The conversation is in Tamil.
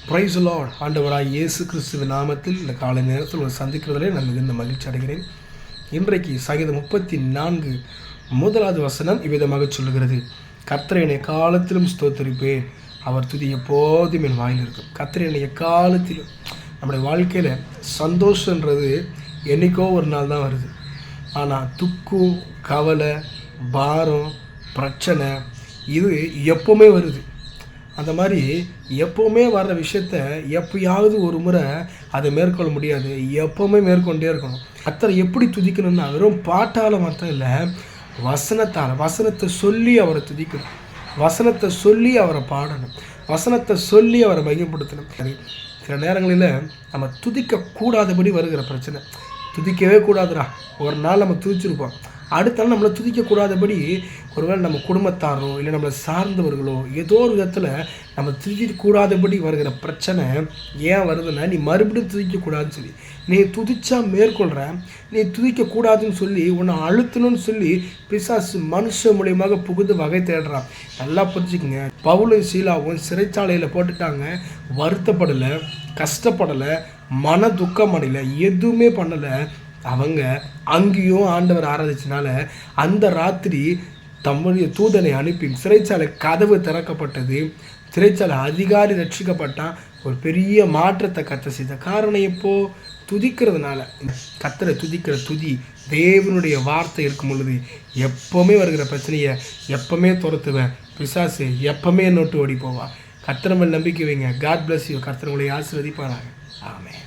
Price Lord. ஆண்டவராய் இயேசு கிறிஸ்துவின் நாமத்தில் இந்த காலை நேரத்தில் ஒரு சந்திக்கிறதிலே நான் மிகுந்த மகிழ்ச்சி அடைகிறேன். இன்றைக்கு சங்கீதம் 34 முதலாவது வசனம் இவ்விதமாக சொல்லுகிறது: கர்த்தரை என்னை காலத்திலும் ஸ்தோத்தரிப்பேன், அவர் துதி எப்போதும் என் வாயில் இருக்கும். கர்த்தரை என்னை எக்காலத்திலும். நம்முடைய வாழ்க்கையில் சந்தோஷன்றது என்றைக்கோ ஒரு நாள் தான் வருது. ஆனால் துக்கம், கவலை, பாரம், பிரச்சனை இது எப்போவுமே வருது. அந்த மாதிரி எப்போவுமே வர்ற விஷயத்த எப்பயாவது ஒரு முறை அதை மேற்கொள்ள முடியாது, எப்போவுமே மேற்கொண்டே இருக்கணும். கர்த்தரை எப்படி துதிக்கணும்னா வெறும் பாட்டால் மட்டும் இல்லை, வசனத்தால், வசனத்தை சொல்லி அவரை துதிக்கணும், வசனத்தை சொல்லி அவரை பாடணும், வசனத்தை சொல்லி அவரை மையப்படுத்தணும். சில நேரங்களில் நம்ம துதிக்கக்கூடாதபடி வருகிற பிரச்சனை. துதிக்கவே கூடாதுடா, ஒரு நாள் நம்ம துதிச்சிருப்போம், அடுத்த நாள் நம்மளை துதிக்கக்கூடாதபடி ஒருவேளை நம்ம குடும்பத்தாரோ இல்லை நம்மளை சார்ந்தவர்களோ ஏதோ ஒரு விதத்தில் நம்ம துதிக்கக்கூடாதபடி வருகிற பிரச்சனை ஏன் வருதுன்னா, நீ மறுபடியும் துதிக்கக்கூடாதுன்னு சொல்லி நீ துதிச்சா மேற்கொள்கிற, நீ துதிக்கக்கூடாதுன்னு சொல்லி உன்னை அழுத்தணும்னு சொல்லி பிசாசு மனுஷ மூலியமாக புகுந்து வகை தேடுறான். நல்லா புரிஞ்சுக்குங்க. பவுலும் சீலாவும் சிறைச்சாலையில் போட்டுட்டாங்க, வருத்தப்படலை, கஷ்டப்படலை, மன துக்கம் அடையலை, எதுவுமே பண்ணலை. அவங்க அங்கேயும் ஆண்டவர் ஆராதிச்சனால அந்த ராத்திரி தம்முடைய தூதனை அனுப்பி சிறைச்சாலை கதவு திறக்கப்பட்டது. சிறைச்சாலை அதிகாரி ரட்சிக்கப்பட்டான். ஒரு பெரிய மாற்றத்தை கர்த்தர் செய்த காரணம் எப்போ? துதிக்கிறதுனால. கர்த்தரை துதிக்கிற துதி, தேவனுடைய வார்த்தை இருக்கும் பொழுது எப்போவுமே வருகிற பிரச்சனையை எப்பவுமே துரத்துவேன். பிசாசு எப்பவுமே நோட்டு ஓடி போவா. கர்த்தர் மேல் நம்பிக்கை வைங்க. God bless you. கர்த்தர் உங்களை ஆசீர்வதிப்பாராக. ஆமென்.